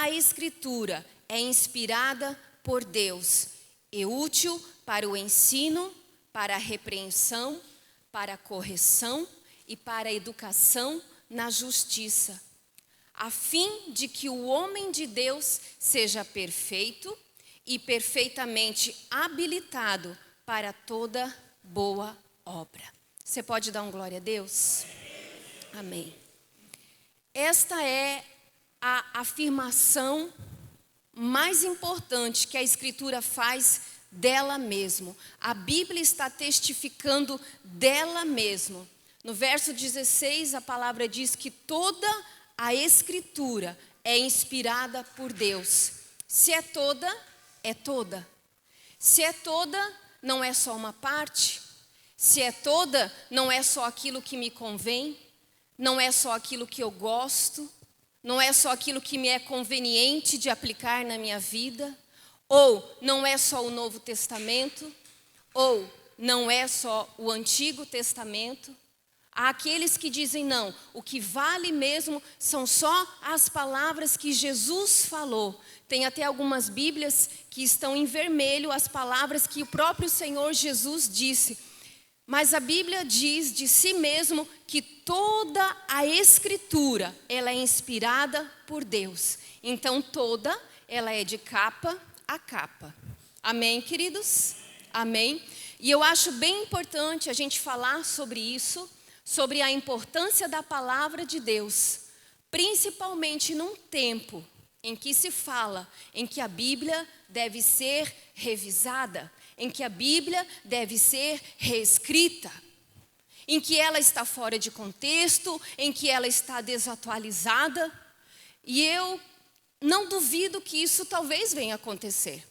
a Escritura é inspirada por Deus e útil para o ensino, para a repreensão, para a correção e para a educação na justiça, a fim de que o homem de Deus seja perfeito e perfeitamente habilitado para toda boa obra. Você pode dar um glória a Deus? Amém. Esta é a afirmação mais importante que a Escritura faz dela mesma. A Bíblia está testificando dela mesma. No verso 16, a palavra diz que toda a Escritura é inspirada por Deus. Se é toda, é toda. Se é toda, não é só uma parte. Se é toda, não é só aquilo que me convém. Não é só aquilo que eu gosto. Não é só aquilo que me é conveniente de aplicar na minha vida. Ou não é só o Novo Testamento. Ou não é só o Antigo Testamento. Há aqueles que dizem não, o que vale mesmo são só as palavras que Jesus falou. Tem até algumas Bíblias que estão em vermelho, as palavras que o próprio Senhor Jesus disse. Mas a Bíblia diz de si mesmo que toda a Escritura, ela é inspirada por Deus. Então toda, ela é de capa a capa. Amém, queridos? Amém? E eu acho bem importante a gente falar sobre isso, sobre a importância da palavra de Deus, principalmente num tempo em que se fala em que a Bíblia deve ser revisada, em que a Bíblia deve ser reescrita, em que ela está fora de contexto, em que ela está desatualizada. E eu não duvido que isso talvez venha acontecer,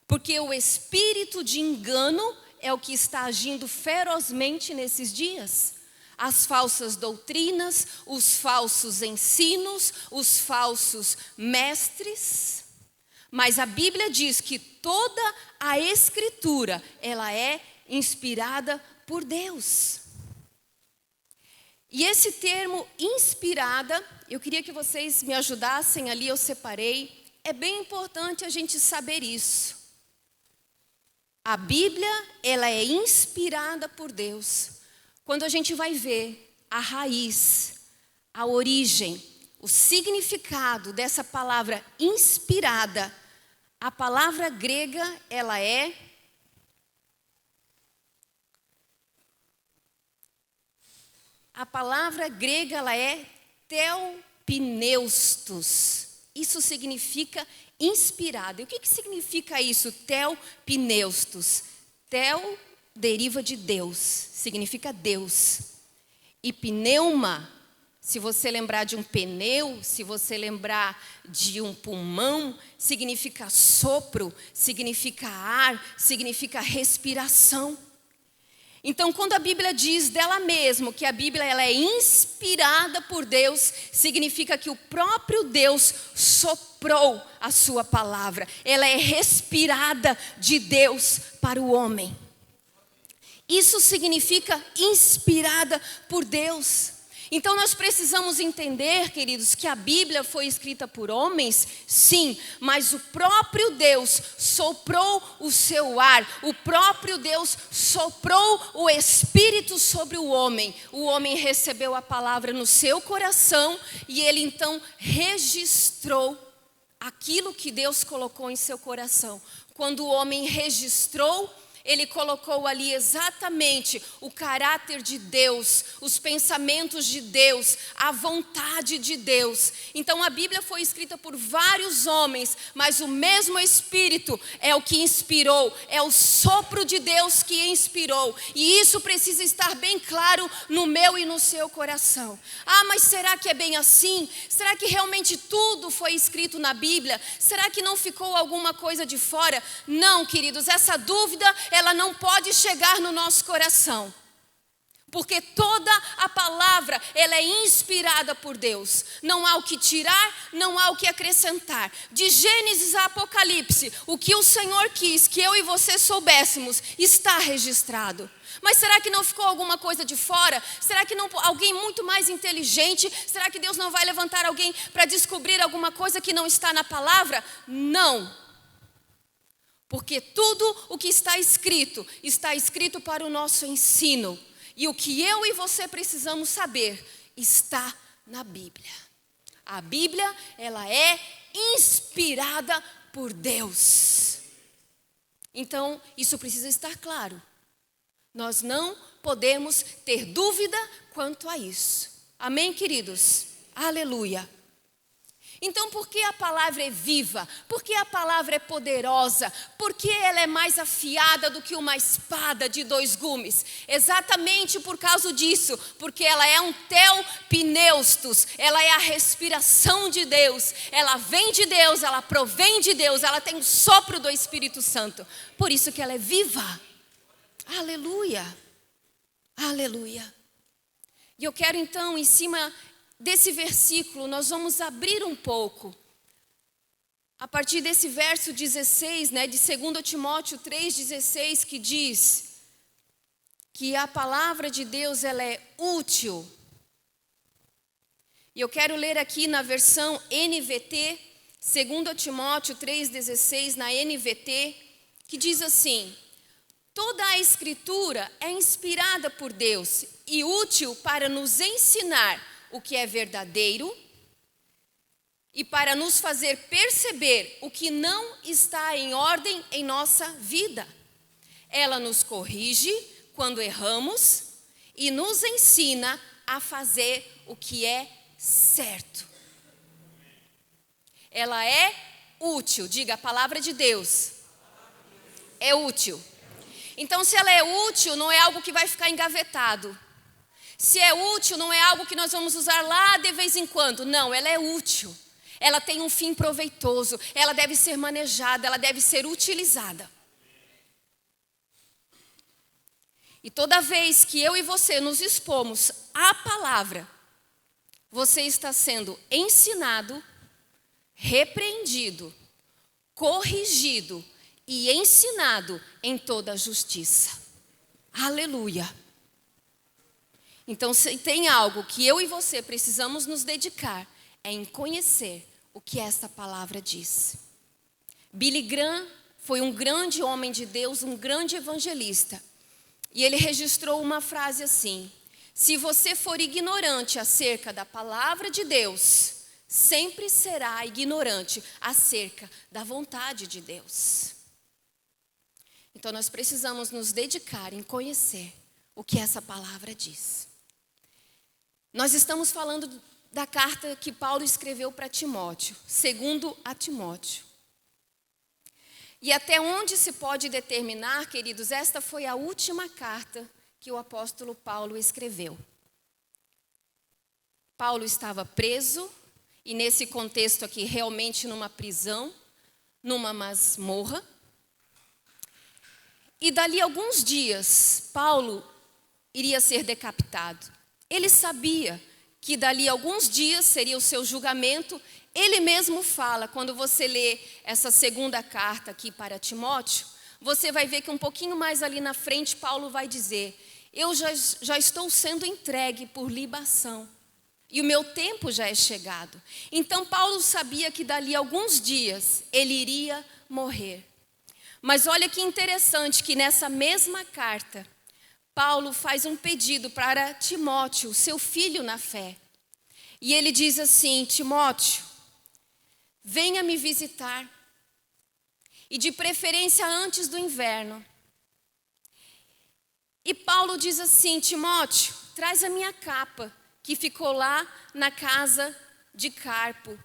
porque o espírito de engano é o que está agindo ferozmente nesses dias. As falsas doutrinas, os falsos ensinos, os falsos mestres. Mas a Bíblia diz que toda a Escritura, ela é inspirada por Deus. E esse termo inspirada, eu queria que vocês me ajudassem ali, eu separei. É bem importante a gente saber isso. A Bíblia, ela é inspirada por Deus. Quando a gente vai ver a raiz, a origem, o significado dessa palavra inspirada, a palavra grega, ela é theopneustos. Isso significa inspirado. E o que significa isso, theopneustos? Theo deriva de Deus, significa Deus. E pneuma, se você lembrar de um pneu, se você lembrar de um pulmão, significa sopro, significa ar, significa respiração. Então, quando a Bíblia diz dela mesma que a Bíblia ela é inspirada por Deus, significa que o próprio Deus soprou a sua palavra. Ela é respirada de Deus para o homem. Isso significa inspirada por Deus. Então nós precisamos entender, queridos, que a Bíblia foi escrita por homens, sim, mas o próprio Deus soprou o seu ar, o próprio Deus soprou o Espírito sobre o homem recebeu a palavra no seu coração e ele então registrou aquilo que Deus colocou em seu coração. Quando o homem registrou, ele colocou ali exatamente o caráter de Deus, os pensamentos de Deus, a vontade de Deus. Então a Bíblia foi escrita por vários homens, mas o mesmo Espírito é o que inspirou, é o sopro de Deus que inspirou. E isso precisa estar bem claro no meu e no seu coração. Ah, mas será que é bem assim? Será que realmente tudo foi escrito na Bíblia? Será que não ficou alguma coisa de fora? Não, queridos, essa dúvida ela não pode chegar no nosso coração. porque toda a palavra, ela é inspirada por Deus. Não há o que tirar, não há o que acrescentar. De Gênesis a Apocalipse, o que o Senhor quis que eu e você soubéssemos, está registrado. Mas será que não ficou alguma coisa de fora? Será que não alguém muito mais inteligente? Será que Deus não vai levantar alguém para descobrir alguma coisa que não está na palavra? Não. Porque tudo o que está escrito para o nosso ensino. E o que eu e você precisamos saber está na Bíblia. A Bíblia, ela é inspirada por Deus. Então, isso precisa estar claro. Nós não podemos ter dúvida quanto a isso. Amém, queridos? Aleluia. Então, por que a palavra é viva? Por que a palavra é poderosa? Por que ela é mais afiada do que uma espada de 2 gumes? Exatamente por causa disso, porque ela é um theopneustos, ela é a respiração de Deus, ela vem de Deus, ela provém de Deus, ela tem o sopro do Espírito Santo. Por isso que ela é viva. Aleluia. Aleluia. E eu quero então, em cima desse versículo, nós vamos abrir um pouco. A partir desse verso 16, de 2 Timóteo 3,16, que diz que a palavra de Deus, ela é útil. E eu quero ler aqui na versão NVT, 2 Timóteo 3,16, na NVT, que diz assim: toda a Escritura é inspirada por Deus e útil para nos ensinar o que é verdadeiro e para nos fazer perceber o que não está em ordem em nossa vida. Ela nos corrige quando erramos e nos ensina a fazer o que é certo. Ela é útil, diga, a palavra de Deus é útil. Então, se ela é útil, não é algo que vai ficar engavetado. Se é útil, não é algo que nós vamos usar lá de vez em quando. Não, ela é útil. Ela tem um fim proveitoso. Ela deve ser manejada, ela deve ser utilizada. E toda vez que eu e você nos expomos à palavra, você está sendo ensinado, repreendido, corrigido e ensinado em toda a justiça. Aleluia. Então, se tem algo que eu e você precisamos nos dedicar, é em conhecer o que esta palavra diz. Billy Graham foi um grande homem de Deus, um grande evangelista. E ele registrou uma frase assim: se você for ignorante acerca da palavra de Deus, sempre será ignorante acerca da vontade de Deus. Então, nós precisamos nos dedicar em conhecer o que essa palavra diz. Nós estamos falando da carta que Paulo escreveu para Timóteo, 2 a Timóteo. E até onde se pode determinar, queridos, esta foi a última carta que o apóstolo Paulo escreveu. Paulo estava preso, e nesse contexto aqui, realmente numa prisão, numa masmorra. E dali a alguns dias, Paulo iria ser decapitado. Ele sabia que dali a alguns dias seria o seu julgamento. Ele mesmo fala, quando você lê essa segunda carta aqui para Timóteo, você vai ver que um pouquinho mais ali na frente, Paulo vai dizer: eu já estou sendo entregue por libação, e o meu tempo já é chegado. Então Paulo sabia que dali a alguns dias ele iria morrer. Mas olha que interessante que nessa mesma carta, Paulo faz um pedido para Timóteo, seu filho na fé. E ele diz assim: Timóteo, venha me visitar, e de preferência antes do inverno. E Paulo diz assim: Timóteo, traz a minha capa, que ficou lá na casa de Carpo.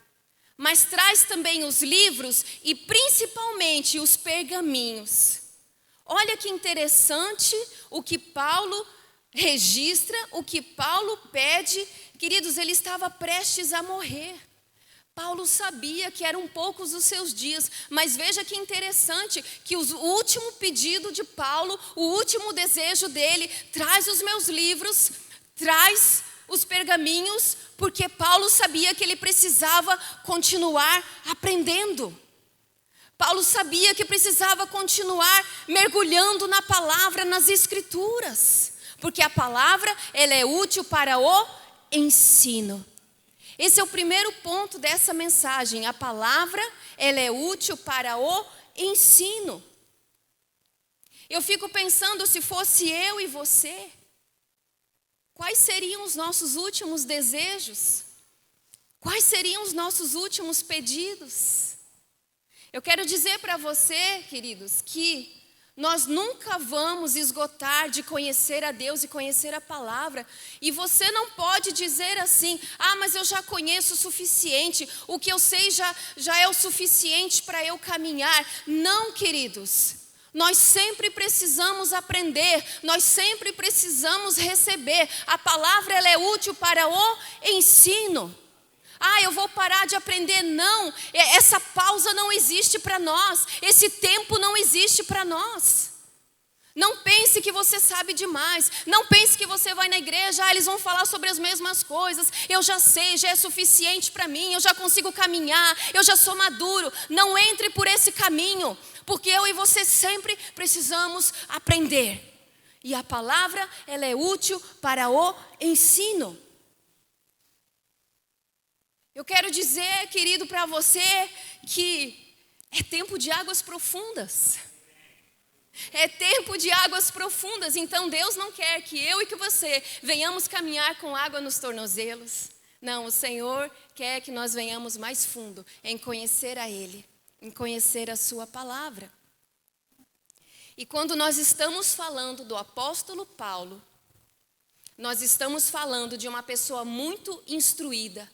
Mas traz também os livros e principalmente os pergaminhos. Olha que interessante o que Paulo registra, o que Paulo pede. Queridos, ele estava prestes a morrer. Paulo sabia que eram poucos os seus dias, mas veja que interessante que o último pedido de Paulo, o último desejo dele, traz os meus livros, traz os pergaminhos, porque Paulo sabia que ele precisava continuar aprendendo. Paulo sabia que precisava continuar mergulhando na palavra, nas escrituras, porque a palavra, ela é útil para o ensino. Esse é o primeiro ponto dessa mensagem. A palavra, ela é útil para o ensino. Eu fico pensando, se fosse eu e você, quais seriam os nossos últimos desejos? Quais seriam os nossos últimos pedidos? Eu quero dizer para você, queridos, que nós nunca vamos esgotar de conhecer a Deus e conhecer a palavra. E você não pode dizer assim, mas eu já conheço o suficiente, o que eu sei já é o suficiente para eu caminhar. Não, queridos, nós sempre precisamos aprender, nós sempre precisamos receber. A palavra, ela é útil para o ensino. Eu vou parar de aprender. Não, essa pausa não existe para nós. Esse tempo não existe para nós. Não pense que você sabe demais. Não pense que você vai na igreja, eles vão falar sobre as mesmas coisas. Eu já sei, já é suficiente para mim. Eu já consigo caminhar, eu já sou maduro. Não entre por esse caminho, porque eu e você sempre precisamos aprender. E a palavra, ela é útil para o ensino. Eu quero dizer, querido, para você que é tempo de águas profundas. É tempo de águas profundas. Então Deus não quer que eu e que você venhamos caminhar com água nos tornozelos. Não, o Senhor quer que nós venhamos mais fundo em conhecer a Ele, em conhecer a sua palavra. E quando nós estamos falando do apóstolo Paulo, nós estamos falando de uma pessoa muito instruída.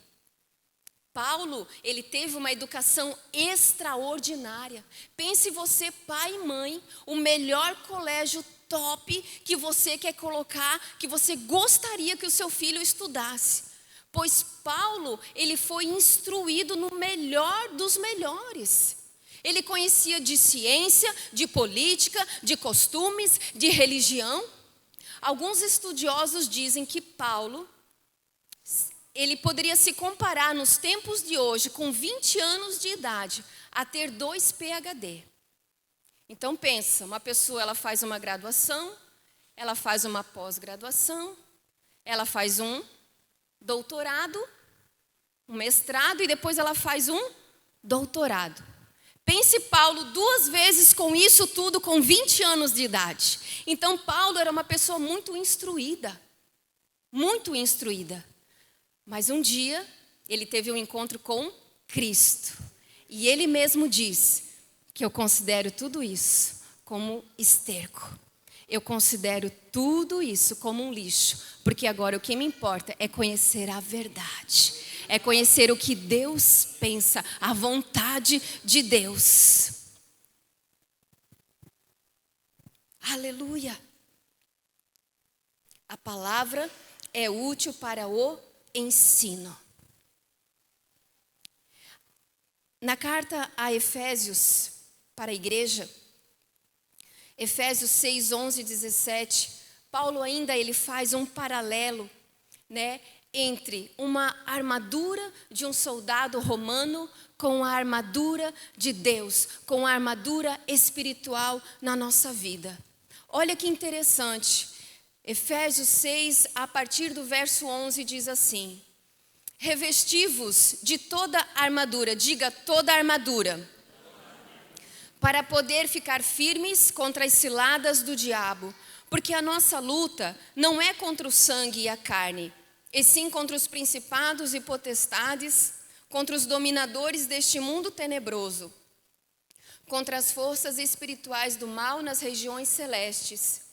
Paulo, ele teve uma educação extraordinária. Pense você, pai e mãe, o melhor colégio top que você quer colocar, que você gostaria que o seu filho estudasse. Pois Paulo, ele foi instruído no melhor dos melhores. Ele conhecia de ciência, de política, de costumes, de religião. Alguns estudiosos dizem que Paulo, ele poderia se comparar nos tempos de hoje, com 20 anos de idade, a ter 2 PhD. Então pensa, uma pessoa, ela faz uma graduação, ela faz uma pós-graduação, ela faz um doutorado, um mestrado e depois ela faz um doutorado. Pense Paulo 2 vezes com isso tudo com 20 anos de idade. Então Paulo era uma pessoa muito instruída, muito instruída. Mas um dia, ele teve um encontro com Cristo. E ele mesmo diz que eu considero tudo isso como esterco. Eu considero tudo isso como um lixo. Porque agora o que me importa é conhecer a verdade. É conhecer o que Deus pensa, a vontade de Deus. Aleluia! A palavra é útil para o ensino. Na carta a Efésios, para a igreja, Efésios 6, 11 e 17, Paulo ainda ele faz um paralelo, entre uma armadura de um soldado romano com a armadura de Deus, com a armadura espiritual na nossa vida. Olha que interessante. Efésios 6, a partir do verso 11, diz assim: revesti-vos de toda a armadura, diga toda a armadura, para poder ficar firmes contra as ciladas do diabo, porque a nossa luta não é contra o sangue e a carne, e sim contra os principados e potestades, contra os dominadores deste mundo tenebroso, contra as forças espirituais do mal nas regiões celestes.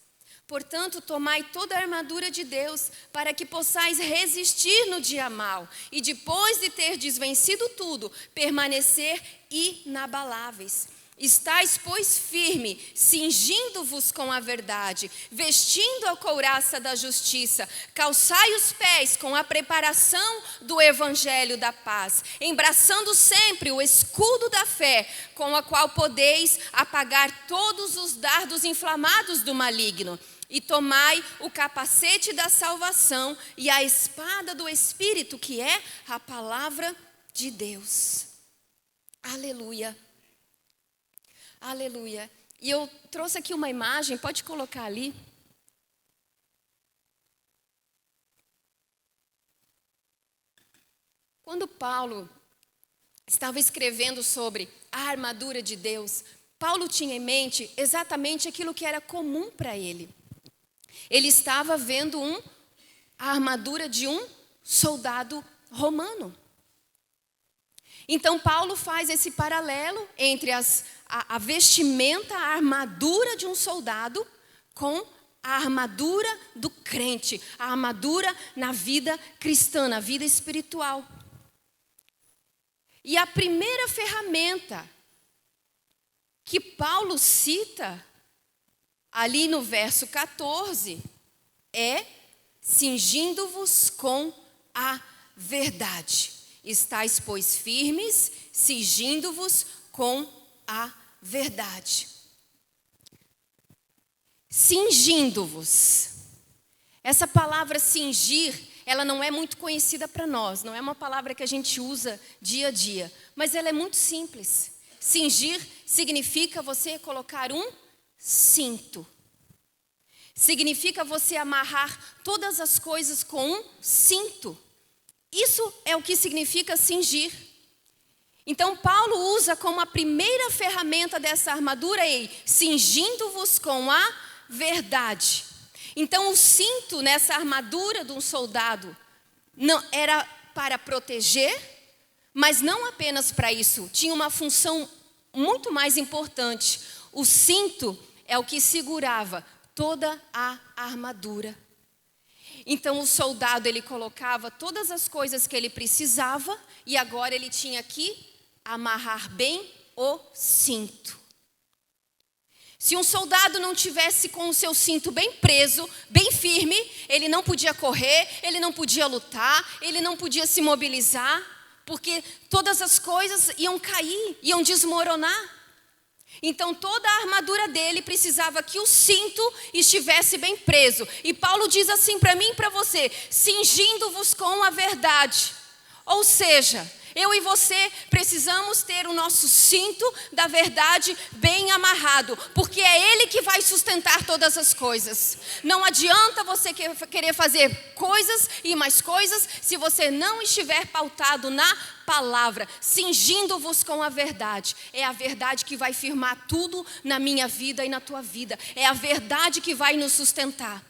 Portanto, tomai toda a armadura de Deus, para que possais resistir no dia mau, e depois de terdes vencido tudo, permanecer inabaláveis. Estais, pois, firme, cingindo-vos com a verdade, vestindo a couraça da justiça, calçai os pés com a preparação do evangelho da paz, embraçando sempre o escudo da fé, com a qual podeis apagar todos os dardos inflamados do maligno. E tomai o capacete da salvação e a espada do Espírito, que é a palavra de Deus. Aleluia. Aleluia. E eu trouxe aqui uma imagem, pode colocar ali. Quando Paulo estava escrevendo sobre a armadura de Deus, Paulo tinha em mente exatamente aquilo que era comum para ele. Ele estava vendo a armadura de um soldado romano. Então Paulo faz esse paralelo entre a vestimenta, a armadura de um soldado com a armadura do crente, a armadura na vida cristã, na vida espiritual. E a primeira ferramenta que Paulo cita ali no verso 14 é cingindo-vos com a verdade. Estais, pois, firmes, cingindo-vos com a verdade. Cingindo-vos. Essa palavra cingir, ela não é muito conhecida para nós, não é uma palavra que a gente usa dia a dia, mas ela é muito simples. Cingir significa você colocar um cinto. Significa você amarrar todas as coisas com um cinto. Isso é o que significa cingir. Então Paulo usa como a primeira ferramenta dessa armadura cingindo-vos com a verdade. Então o cinto nessa armadura de um soldado não era para proteger, mas não apenas para isso. Tinha uma função muito mais importante. O cinto é o que segurava toda a armadura. Então o soldado, ele colocava todas as coisas que ele precisava e agora ele tinha que amarrar bem o cinto. Se um soldado não tivesse com o seu cinto bem preso, bem firme, ele não podia correr, ele não podia lutar, ele não podia se mobilizar, porque todas as coisas iam cair, iam desmoronar. Então toda a armadura dele precisava que o cinto estivesse bem preso. E Paulo diz assim para mim e para você: cingindo-vos com a verdade. Ou seja, eu e você precisamos ter o nosso cinto da verdade bem amarrado, porque é ele que vai sustentar todas as coisas. Não adianta você querer fazer coisas e mais coisas se você não estiver pautado na palavra, cingindo-vos com a verdade. É a verdade que vai firmar tudo na minha vida e na tua vida. É a verdade que vai nos sustentar.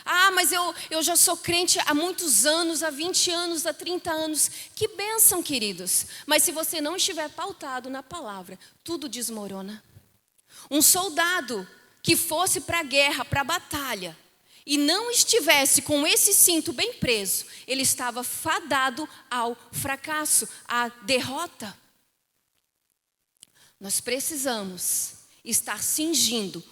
Ah, mas eu já sou crente há muitos anos, há 20 anos, há 30 anos. Que bênção, queridos. Mas se você não estiver pautado na palavra, tudo desmorona. Um soldado que fosse para a guerra, para a batalha, e não estivesse com esse cinto bem preso, ele estava fadado ao fracasso, à derrota. Nós precisamos estar cingido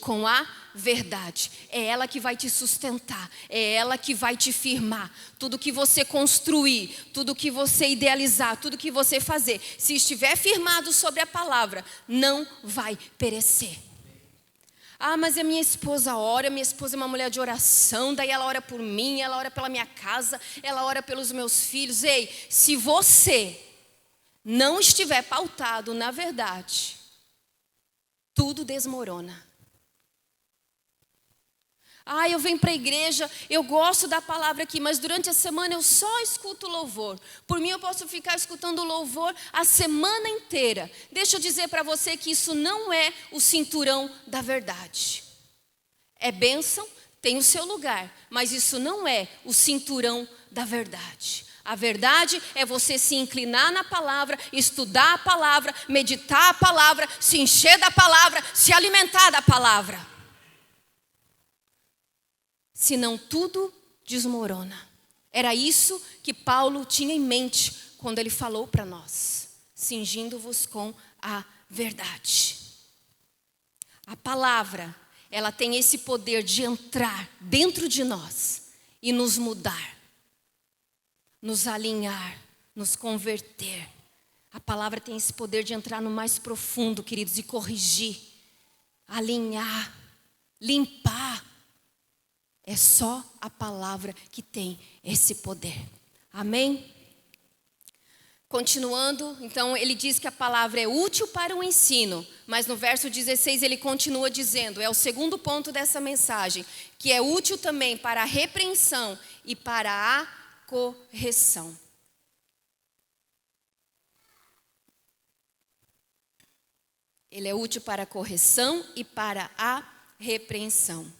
com a verdade. É ela que vai te sustentar, é ela que vai te firmar. Tudo que você construir, tudo que você idealizar, tudo que você fazer, se estiver firmado sobre a palavra, não vai perecer. Ah, mas a minha esposa ora, minha esposa é uma mulher de oração, daí ela ora por mim, ela ora pela minha casa, ela ora pelos meus filhos. Ei, se você não estiver pautado na verdade, tudo desmorona. Ah, eu venho para a igreja, eu gosto da palavra aqui, mas durante a semana eu só escuto louvor. Por mim eu posso ficar escutando louvor a semana inteira. Deixa eu dizer para você que isso não é o cinturão da verdade. É bênção, tem o seu lugar, mas isso não é o cinturão da verdade. A verdade é você se inclinar na palavra, estudar a palavra, meditar a palavra, se encher da palavra, se alimentar da palavra. Senão tudo desmorona. Era isso que Paulo tinha em mente quando ele falou para nós. cingindo-vos com a verdade. A palavra, ela tem esse poder de entrar dentro de nós e nos mudar, nos alinhar, nos converter. A palavra tem esse poder de entrar no mais profundo, queridos, e corrigir, alinhar, limpar. É só a palavra que tem esse poder. Amém? Continuando, então ele diz que a palavra é útil para o ensino, mas no verso 16 ele continua dizendo, é o segundo ponto dessa mensagem, que é útil também para a repreensão e para a correção. Ele é útil para a correção e para a repreensão.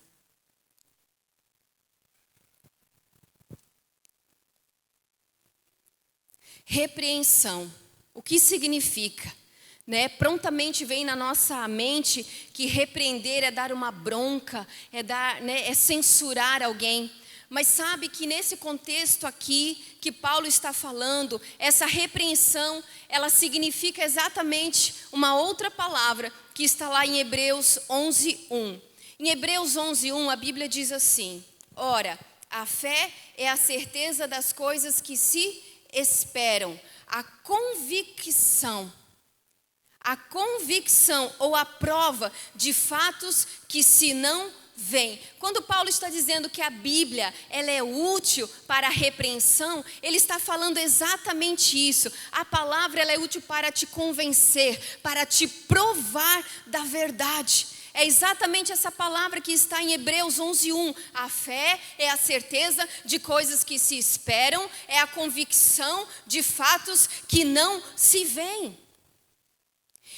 Repreensão, o que significa? Prontamente vem na nossa mente que repreender é dar uma bronca, é censurar alguém. Mas sabe que nesse contexto aqui que Paulo está falando, essa repreensão, ela significa exatamente uma outra palavra que está lá em Hebreus 11:1. Em Hebreus 11:1 a Bíblia diz assim: ora, a fé é a certeza das coisas que se esperam, a convicção ou a prova de fatos que se não veem. Quando Paulo está dizendo que a Bíblia ela é útil para a repreensão, ele está falando exatamente isso. A palavra ela é útil para te convencer, para te provar da verdade. É exatamente essa palavra que está em Hebreus 11:1. A fé é a certeza de coisas que se esperam, é a convicção de fatos que não se veem.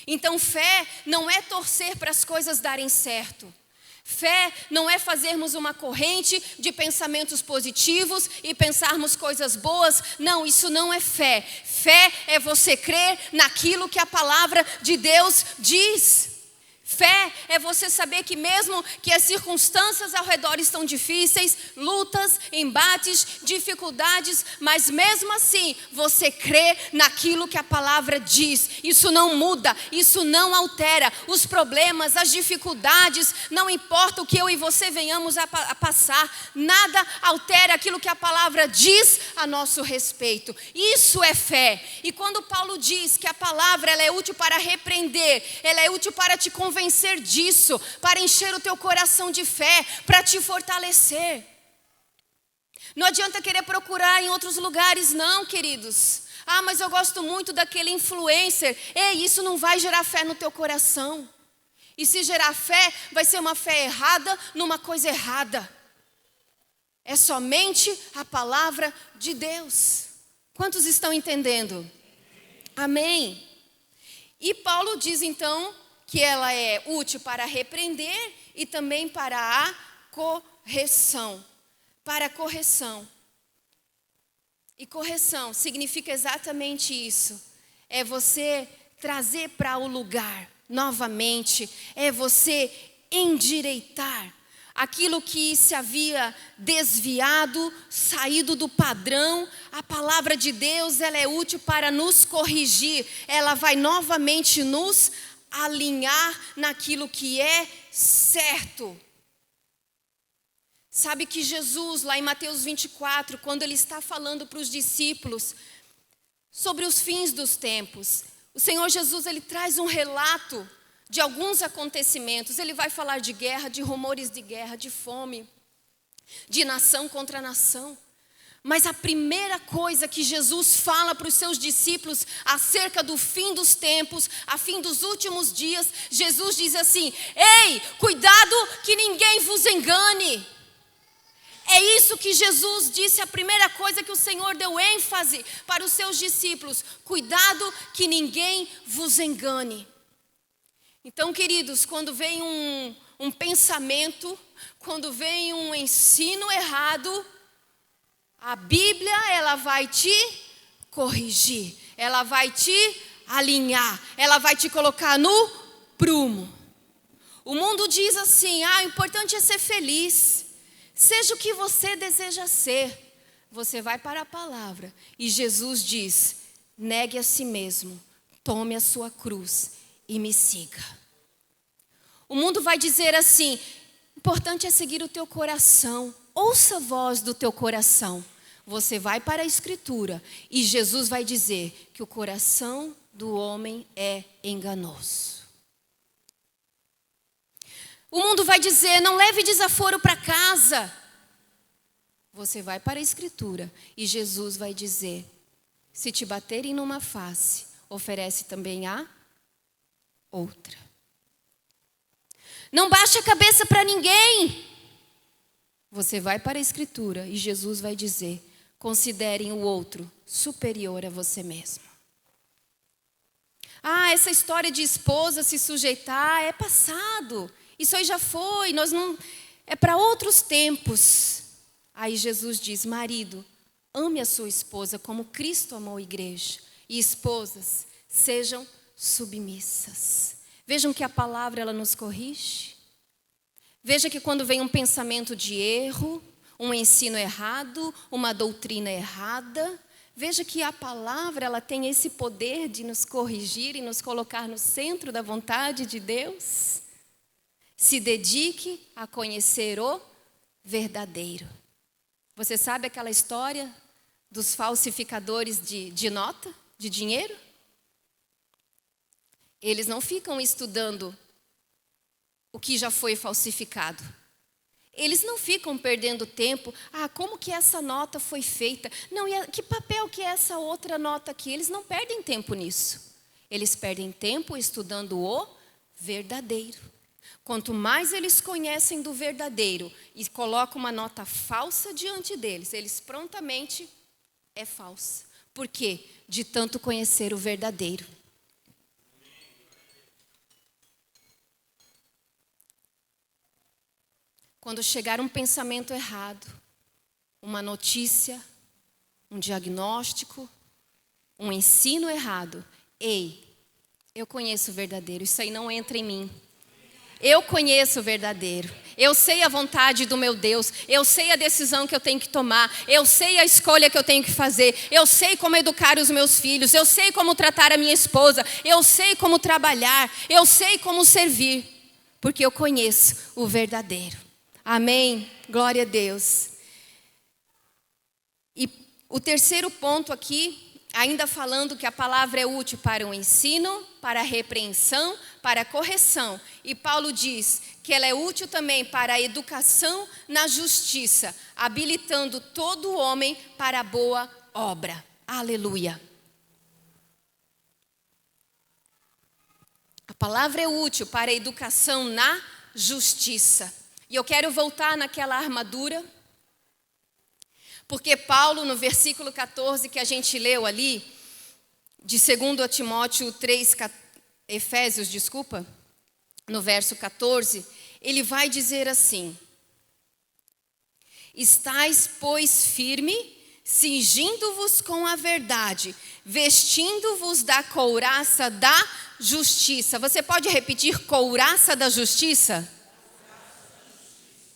Então fé não é torcer para as coisas darem certo. Fé não é fazermos uma corrente de pensamentos positivos e pensarmos coisas boas. Não, isso não é fé. Fé é você crer naquilo que a palavra de Deus diz. Fé é você saber que mesmo que as circunstâncias ao redor estão difíceis, lutas, embates, dificuldades, mas mesmo assim você crê naquilo que a palavra diz. Isso não muda, isso não altera. Os problemas, as dificuldades, não importa o que eu e você venhamos a passar, nada altera aquilo que a palavra diz a nosso respeito. Isso é fé. E quando Paulo diz que a palavra ela é útil para repreender, ela é útil para te convencer disso, para encher o teu coração de fé, para te fortalecer. Não adianta querer procurar em outros lugares não, queridos. Ah, mas eu gosto muito daquele influencer. Ei, isso não vai gerar fé no teu coração. E se gerar fé, vai ser uma fé errada numa coisa errada. É somente a palavra de Deus. Quantos estão entendendo? Amém. E Paulo diz então que ela é útil para repreender e também para a correção. Para a correção. E correção significa exatamente isso. É você trazer para o lugar novamente. É você endireitar aquilo que se havia desviado, saído do padrão. A palavra de Deus ela é útil para nos corrigir. Ela vai novamente nos alinhar naquilo que é certo. Sabe que Jesus, lá em Mateus 24, quando ele está falando para os discípulos sobre os fins dos tempos, o Senhor Jesus, ele traz um relato de alguns acontecimentos. Ele vai falar de guerra, de rumores de guerra, de fome, de nação contra nação. Mas a primeira coisa que Jesus fala para os seus discípulos acerca do fim dos tempos, a fim dos últimos dias, Jesus diz assim: ei, cuidado que ninguém vos engane. É isso que Jesus disse, a primeira coisa que o Senhor deu ênfase para os seus discípulos: cuidado que ninguém vos engane. Então, queridos, quando vem um pensamento, quando vem um ensino errado, a Bíblia, ela vai te corrigir, ela vai te alinhar, ela vai te colocar no prumo. O mundo diz assim: o importante é ser feliz. Seja o que você deseja ser. Você vai para a palavra e Jesus diz: negue a si mesmo, tome a sua cruz e me siga. O mundo vai dizer assim: importante é seguir o teu coração. Ouça a voz do teu coração. Você vai para a Escritura e Jesus vai dizer que o coração do homem é enganoso. O mundo vai dizer: não leve desaforo para casa. Você vai para a Escritura e Jesus vai dizer: se te baterem numa face, oferece também a outra. Não baixe a cabeça para ninguém. Você vai para a Escritura e Jesus vai dizer: considerem o outro superior a você mesmo. Essa história de esposa se sujeitar é passado. Isso aí já foi, é para outros tempos. Aí Jesus diz: marido, ame a sua esposa como Cristo amou a igreja. E esposas, sejam submissas. Vejam que a palavra ela nos corrige. Veja que quando vem um pensamento de erro, um ensino errado, uma doutrina errada, veja que a palavra ela tem esse poder de nos corrigir e nos colocar no centro da vontade de Deus. Se dedique a conhecer o verdadeiro. Você sabe aquela história dos falsificadores de nota, de dinheiro? Eles não ficam estudando o que já foi falsificado. Eles não ficam perdendo tempo. Como que essa nota foi feita? Não, que papel que é essa outra nota aqui? Eles não perdem tempo nisso. Eles perdem tempo estudando o verdadeiro. Quanto mais eles conhecem do verdadeiro e colocam uma nota falsa diante deles, eles prontamente é falsa. Por quê? De tanto conhecer o verdadeiro. Quando chegar um pensamento errado, uma notícia, um diagnóstico, um ensino errado, eu conheço o verdadeiro, isso aí não entra em mim. Eu conheço o verdadeiro. Eu sei a vontade do meu Deus. Eu sei a decisão que eu tenho que tomar. Eu sei a escolha que eu tenho que fazer. Eu sei como educar os meus filhos. Eu sei como tratar a minha esposa. Eu sei como trabalhar. Eu sei como servir. Porque eu conheço o verdadeiro. Amém? Glória a Deus. E o terceiro ponto aqui, ainda falando que a palavra é útil para o ensino, para a repreensão, para a correção. E Paulo diz que ela é útil também para a educação na justiça, habilitando todo homem para a boa obra. Aleluia. A palavra é útil para a educação na justiça. E eu quero voltar naquela armadura, porque Paulo, no versículo 14 que a gente leu ali, de 2 Timóteo 3, Efésios, no verso 14, ele vai dizer assim: estais, pois, firme, cingindo-vos com a verdade, vestindo-vos da couraça da justiça. Você pode repetir: couraça da justiça?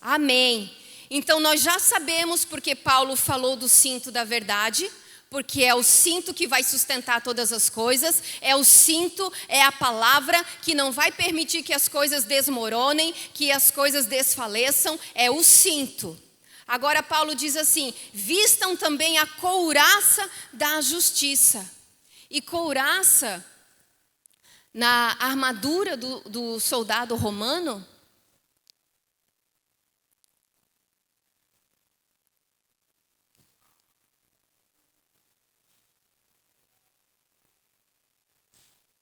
Amém. Então nós já sabemos porque Paulo falou do cinto da verdade, porque é o cinto que vai sustentar todas as coisas, é o cinto, é a palavra que não vai permitir que as coisas desmoronem, que as coisas desfaleçam, é o cinto. Agora Paulo diz assim: vistam também a couraça da justiça. E couraça, na armadura do soldado romano,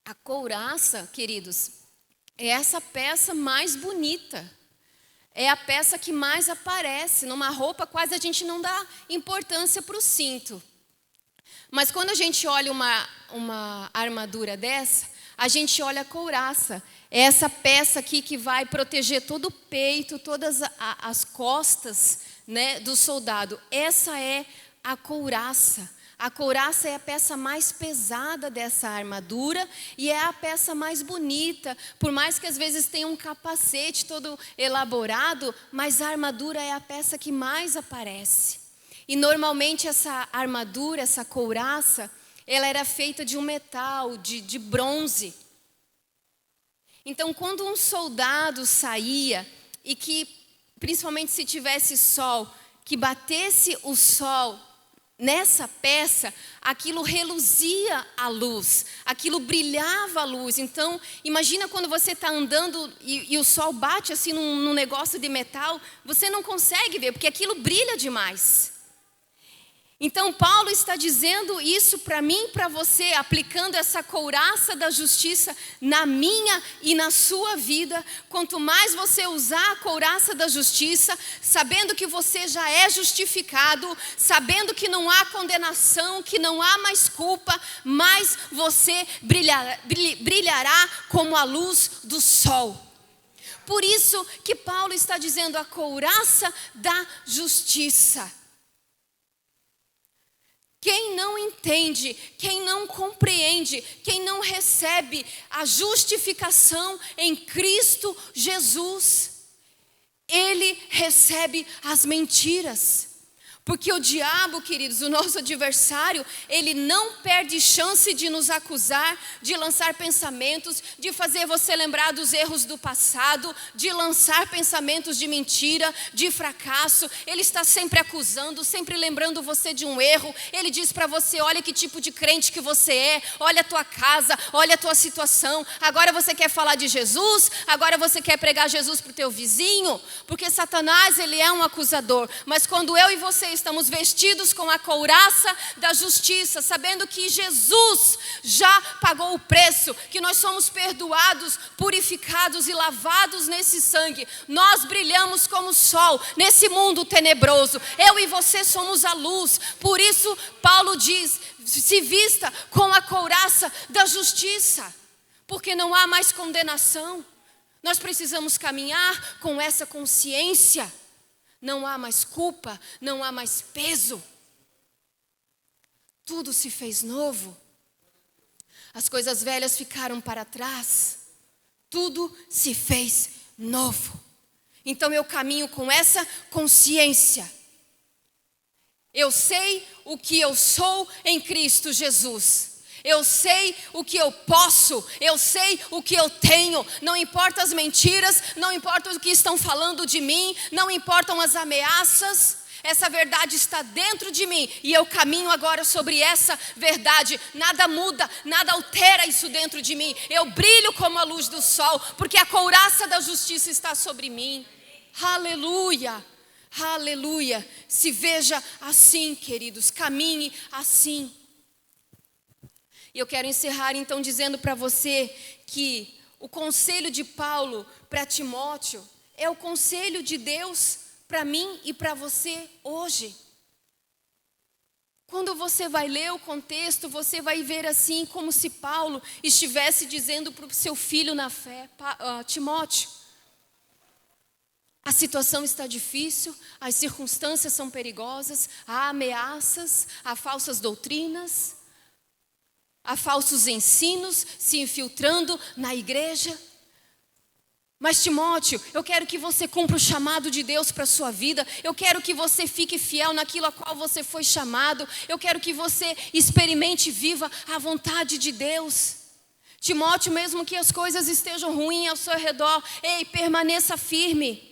a couraça, queridos, é essa peça mais bonita. É a peça que mais aparece. Numa roupa, quase a gente não dá importância para o cinto. Mas quando a gente olha uma armadura dessa, a gente olha a couraça. É essa peça aqui que vai proteger todo o peito, todas as costas, né, do soldado. Essa é a couraça. A couraça é a peça mais pesada dessa armadura e é a peça mais bonita. Por mais que às vezes tenha um capacete todo elaborado, mas a armadura é a peça que mais aparece. E normalmente essa armadura, essa couraça, ela era feita de um metal, de bronze. Então, quando um soldado saía, e que, principalmente se tivesse sol, que batesse o sol nessa peça, aquilo reluzia a luz, aquilo brilhava a luz. Então, imagina quando você está andando e o sol bate assim num negócio de metal, você não consegue ver, porque aquilo brilha demais. Então, Paulo está dizendo isso para mim e para você, aplicando essa couraça da justiça na minha e na sua vida. Quanto mais você usar a couraça da justiça, sabendo que você já é justificado, sabendo que não há condenação, que não há mais culpa, mais você brilhará como a luz do sol. Por isso que Paulo está dizendo a couraça da justiça. Quem não entende, quem não compreende, quem não recebe a justificação em Cristo Jesus, ele recebe as mentiras. Porque o diabo, queridos, o nosso adversário, ele não perde chance de nos acusar, de lançar pensamentos, de fazer você lembrar dos erros do passado, de lançar pensamentos de mentira, de fracasso. Ele está sempre acusando, sempre lembrando você de um erro. Ele diz para você, olha que tipo de crente que você é, olha a tua casa, olha a tua situação. Agora você quer falar de Jesus, agora você quer pregar Jesus para o teu vizinho, porque Satanás, ele é um acusador. Mas quando eu e você estamos vestidos com a couraça da justiça, sabendo que Jesus já pagou o preço, que nós somos perdoados, purificados e lavados nesse sangue, nós brilhamos como o sol nesse mundo tenebroso. Eu e você somos a luz. Por isso Paulo diz, se vista com a couraça da justiça, porque não há mais condenação. Nós precisamos caminhar com essa consciência. Não há mais culpa, não há mais peso. Tudo se fez novo. As coisas velhas ficaram para trás. Tudo se fez novo. Então eu caminho com essa consciência. Eu sei o que eu sou em Cristo Jesus. Eu sei o que eu posso, eu sei o que eu tenho. Não importa as mentiras, não importa o que estão falando de mim, não importam as ameaças. Essa verdade está dentro de mim e eu caminho agora sobre essa verdade. Nada muda, nada altera isso dentro de mim. Eu brilho como a luz do sol, porque a couraça da justiça está sobre mim. Aleluia, aleluia. Se veja assim, queridos, caminhe assim. E eu quero encerrar então dizendo para você que o conselho de Paulo para Timóteo é o conselho de Deus para mim e para você hoje. Quando você vai ler o contexto, você vai ver assim como se Paulo estivesse dizendo para o seu filho na fé, Timóteo, a situação está difícil, as circunstâncias são perigosas, há ameaças, há falsas doutrinas, há falsos ensinos se infiltrando na igreja. Mas Timóteo, eu quero que você cumpra o chamado de Deus para a sua vida. Eu quero que você fique fiel naquilo a qual você foi chamado. Eu quero que você experimente e viva a vontade de Deus. Timóteo, mesmo que as coisas estejam ruins ao seu redor, ei, permaneça firme.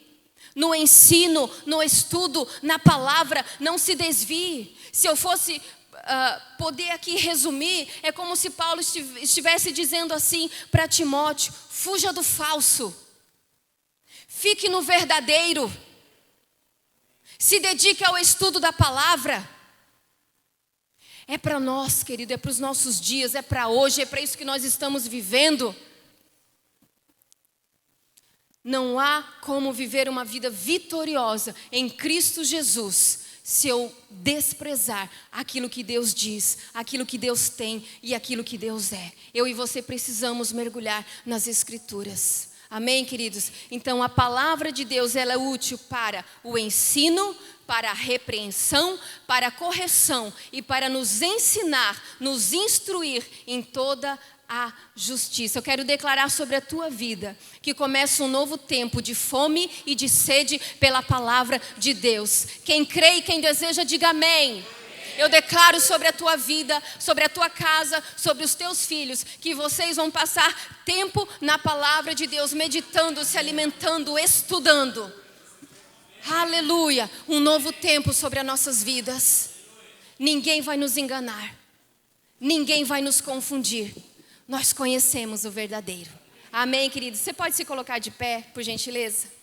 No ensino, no estudo, na palavra, não se desvie. Se eu fosse poder aqui resumir, é como se Paulo estivesse dizendo assim para Timóteo: fuja do falso, fique no verdadeiro, se dedique ao estudo da palavra. É para nós, querido, é para os nossos dias, é para hoje, é para isso que nós estamos vivendo. Não há como viver uma vida vitoriosa em Cristo Jesus se eu desprezar aquilo que Deus diz, aquilo que Deus tem e aquilo que Deus é. Eu e você precisamos mergulhar nas Escrituras. Amém, queridos? Então a palavra de Deus, ela é útil para o ensino, para a repreensão, para a correção e para nos ensinar, nos instruir em toda a justiça. Eu quero declarar sobre a tua vida que começa um novo tempo de fome e de sede pela palavra de Deus. Quem crê e quem deseja, diga amém. Eu declaro sobre a tua vida, sobre a tua casa, sobre os teus filhos, que vocês vão passar tempo na palavra de Deus, meditando, se alimentando, estudando. Aleluia, um novo tempo sobre as nossas vidas. Ninguém vai nos enganar, ninguém vai nos confundir. Nós conhecemos o verdadeiro. Amém, queridos? Você pode se colocar de pé, por gentileza?